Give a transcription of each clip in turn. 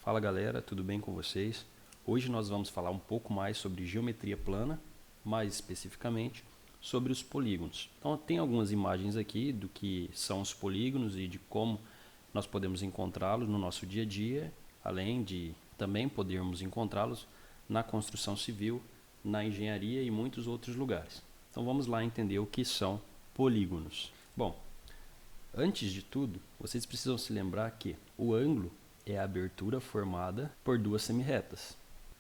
Fala galera, tudo bem com vocês? Hoje nós vamos falar um pouco mais sobre geometria plana, mais especificamente sobre os polígonos. Então tem algumas imagens aqui do que são os polígonos e de como nós podemos encontrá-los no nosso dia a dia, além de também podermos encontrá-los na construção civil, na engenharia e muitos outros lugares. Então vamos lá entender o que são polígonos. Bom, antes de tudo, vocês precisam se lembrar que o ângulo é a abertura formada por duas semirretas.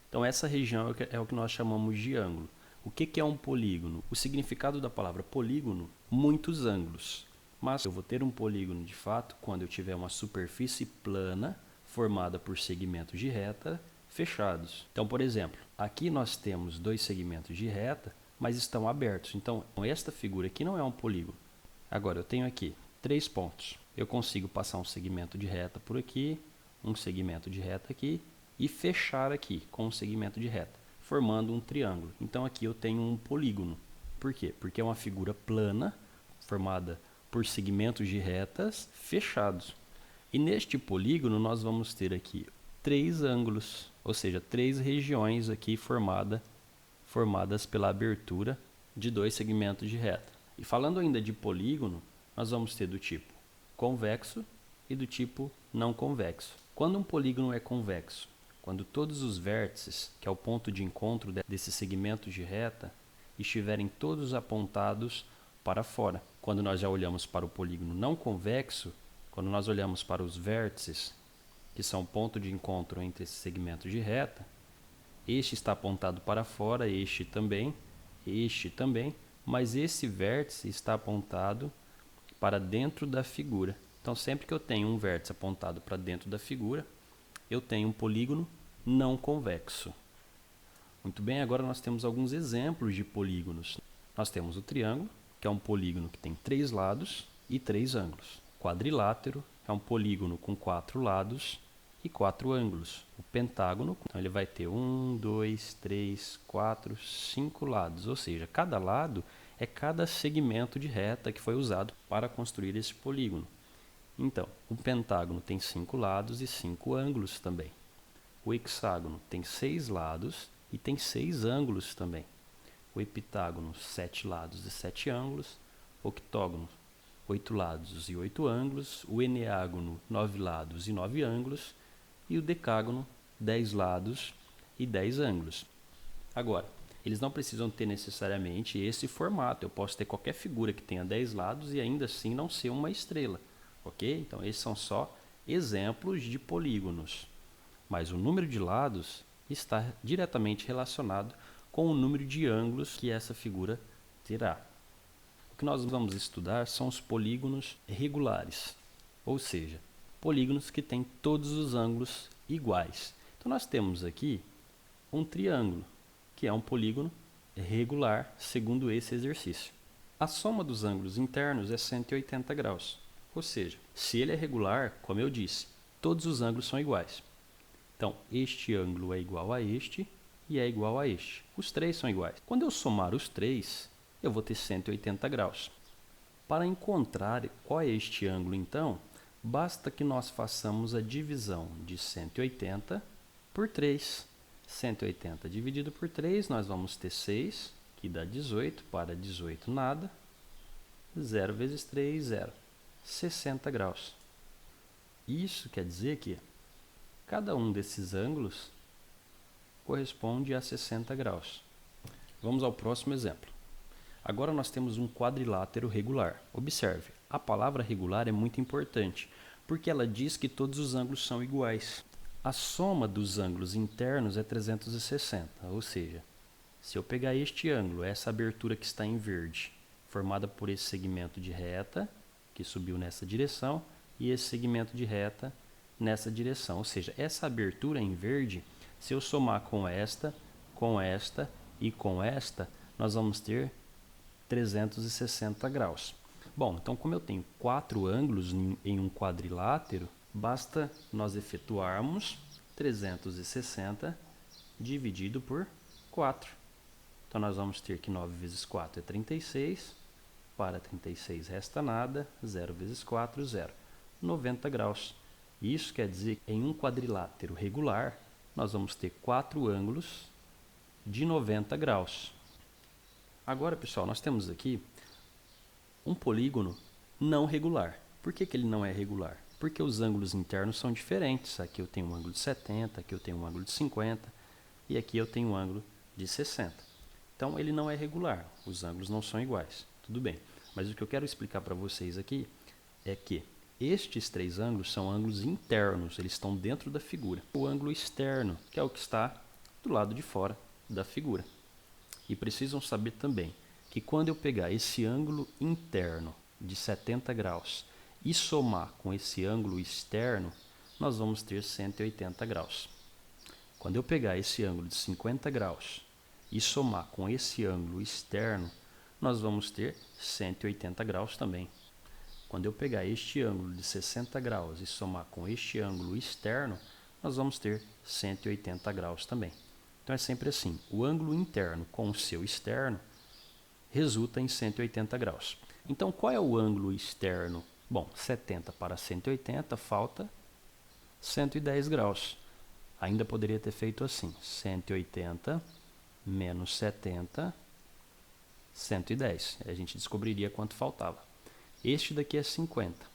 Então essa região é o que nós chamamos de ângulo. O que é um polígono? O significado da palavra polígono, muitos ângulos. Mas eu vou ter um polígono de fato quando eu tiver uma superfície plana formada por segmentos de reta fechados. Então, por exemplo, aqui nós temos dois segmentos de reta, mas estão abertos. Então, esta figura aqui não é um polígono. Agora, eu tenho aqui 3 pontos. Eu consigo passar um segmento de reta por aqui, um segmento de reta aqui e fechar aqui com um segmento de reta, formando um triângulo. Então aqui eu tenho um polígono. Por quê? Porque é uma figura plana formada por segmentos de retas fechados. E neste polígono nós vamos ter aqui 3 ângulos, ou seja, 3 regiões aqui formadas pela abertura de 2 segmentos de reta. E falando ainda de polígono, nós vamos ter do tipo convexo e do tipo não convexo. Quando um polígono é convexo? Quando todos os vértices, que é o ponto de encontro desse segmento de reta, estiverem todos apontados para fora. Quando nós já olhamos para o polígono não convexo, quando nós olhamos para os vértices, que são o ponto de encontro entre esses segmentos de reta, este está apontado para fora, este também, mas esse vértice está apontado para dentro da figura. Então, sempre que eu tenho um vértice apontado para dentro da figura, eu tenho um polígono não convexo. Muito bem, agora nós temos alguns exemplos de polígonos. Nós temos o triângulo, que é um polígono que tem 3 lados e 3 ângulos. O quadrilátero é um polígono com 4 lados e 4 ângulos. O pentágono, então ele vai ter 1, 2, 3, 4, 5 lados, ou seja, cada lado é cada segmento de reta que foi usado para construir esse polígono. Então, o pentágono tem 5 lados e 5 ângulos também. O hexágono tem 6 lados e tem 6 ângulos também. O heptágono, 7 lados e 7 ângulos. O octógono, 8 lados e 8 ângulos. O eneágono, 9 lados e 9 ângulos. E o decágono, 10 lados e 10 ângulos. Agora, eles não precisam ter necessariamente esse formato. Eu posso ter qualquer figura que tenha 10 lados e ainda assim não ser uma estrela. Ok? Então, esses são só exemplos de polígonos. Mas o número de lados está diretamente relacionado com o número de ângulos que essa figura terá. O que nós vamos estudar são os polígonos regulares, ou seja, polígonos que têm todos os ângulos iguais. Então, nós temos aqui um triângulo, que é um polígono regular, segundo esse exercício. A soma dos ângulos internos é 180 graus. Ou seja, se ele é regular, como eu disse, todos os ângulos são iguais. Então, este ângulo é igual a este e é igual a este. Os 3 são iguais. Quando eu somar os 3, eu vou ter 180 graus. Para encontrar qual é este ângulo, então, basta que nós façamos a divisão de 180 por 3. 180 dividido por 3, nós vamos ter 6, que dá 18. Para 18, nada. 0 vezes 3, 0. 60 graus. Isso quer dizer que cada um desses ângulos corresponde a 60 graus. Vamos ao próximo exemplo. Agora nós temos um quadrilátero regular. Observe, a palavra regular é muito importante, porque ela diz que todos os ângulos são iguais. A soma dos ângulos internos é 360, ou seja, se eu pegar este ângulo, essa abertura que está em verde, formada por esse segmento de reta, que subiu nessa direção, e esse segmento de reta nessa direção. Ou seja, essa abertura em verde, se eu somar com esta e com esta, nós vamos ter 360 graus. Bom, então como eu tenho 4 ângulos em um quadrilátero, basta nós efetuarmos 360 dividido por 4. Então nós vamos ter que 9 vezes 4 é 36. Para 36 resta nada, 0 vezes 4, 0. 90 graus. Isso quer dizer que em um quadrilátero regular, nós vamos ter 4 ângulos de 90 graus. Agora, pessoal, nós temos aqui um polígono não regular. Por que ele não é regular? Porque os ângulos internos são diferentes. Aqui eu tenho um ângulo de 70, aqui eu tenho um ângulo de 50 e aqui eu tenho um ângulo de 60. Então ele não é regular, os ângulos não são iguais. Tudo bem, mas o que eu quero explicar para vocês aqui é que estes 3 ângulos são ângulos internos, eles estão dentro da figura. O ângulo externo, que é o que está do lado de fora da figura. E precisam saber também que quando eu pegar esse ângulo interno de 70 graus e somar com esse ângulo externo, nós vamos ter 180 graus. Quando eu pegar esse ângulo de 50 graus e somar com esse ângulo externo, nós vamos ter 180 graus também. Quando eu pegar este ângulo de 60 graus e somar com este ângulo externo, nós vamos ter 180 graus também. Então é sempre assim, o ângulo interno com o seu externo resulta em 180 graus. Então qual é o ângulo externo? Bom, 70 para 180 falta 110 graus. Ainda poderia ter feito assim, 180 menos 70, 110. A gente descobriria quanto faltava. Este daqui é 50.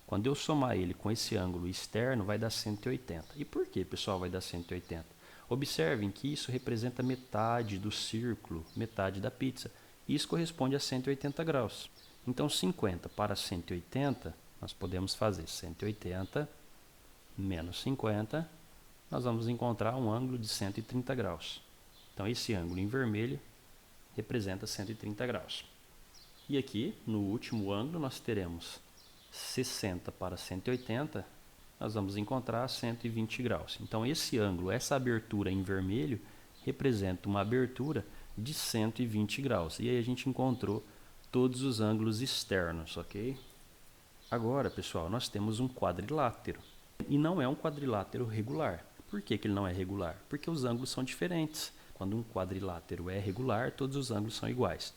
Quando eu somar ele com esse ângulo externo, vai dar 180. E por que, pessoal, vai dar 180? Observem que isso representa metade do círculo, metade da pizza. Isso corresponde a 180 graus. Então, 50 para 180, nós podemos fazer 180 menos 50, nós vamos encontrar um ângulo de 130 graus. Então, esse ângulo em vermelho representa 130 graus. E aqui, no último ângulo, nós teremos 60 para 180, nós vamos encontrar 120 graus. Então, esse ângulo, essa abertura em vermelho, representa uma abertura de 120 graus. E aí a gente encontrou todos os ângulos externos, ok? Agora, pessoal, nós temos um quadrilátero. E não é um quadrilátero regular. Por que ele não é regular? Porque os ângulos são diferentes. Quando um quadrilátero é regular, todos os ângulos são iguais.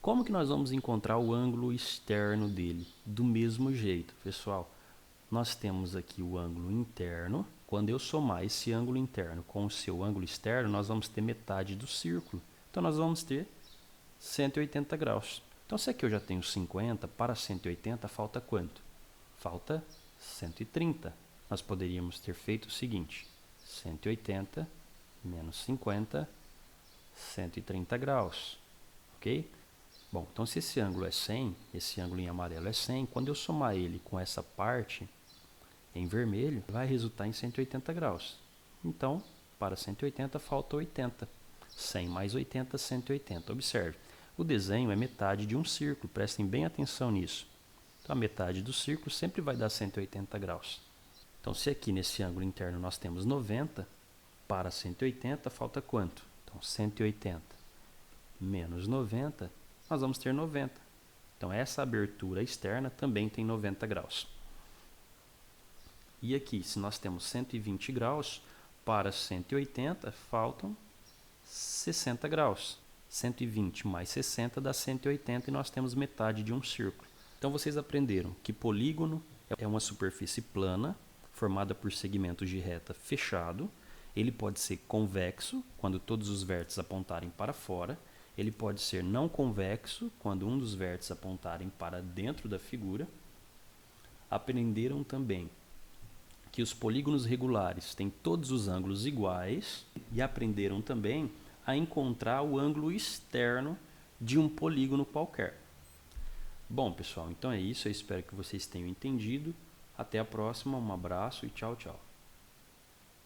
Como que nós vamos encontrar o ângulo externo dele? Do mesmo jeito, pessoal. Nós temos aqui o ângulo interno. Quando eu somar esse ângulo interno com o seu ângulo externo, nós vamos ter metade do círculo. Então, nós vamos ter 180 graus. Então, se aqui eu já tenho 50, para 180 falta quanto? Falta 130. Nós poderíamos ter feito o seguinte, 180 menos 50, 130 graus, ok? Bom, então se esse ângulo é 100, esse ângulo em amarelo é 100, quando eu somar ele com essa parte em vermelho, vai resultar em 180 graus. Então, para 180 falta 80. 100 mais 80, 180. Observe, o desenho é metade de um círculo, prestem bem atenção nisso. Então, a metade do círculo sempre vai dar 180 graus. Então, se aqui nesse ângulo interno nós temos 90, para 180 falta quanto? Então, 180 menos 90, nós vamos ter 90. Então, essa abertura externa também tem 90 graus. E aqui, se nós temos 120 graus, para 180 faltam 60 graus. 120 mais 60 dá 180 e nós temos metade de um círculo. Então, vocês aprenderam que polígono é uma superfície plana, formada por segmentos de reta fechado. Ele pode ser convexo, quando todos os vértices apontarem para fora. Ele pode ser não convexo, quando um dos vértices apontarem para dentro da figura. Aprenderam também que os polígonos regulares têm todos os ângulos iguais. E aprenderam também a encontrar o ângulo externo de um polígono qualquer. Bom, pessoal, então é isso. Eu espero que vocês tenham entendido. Até a próxima, um abraço e tchau, tchau.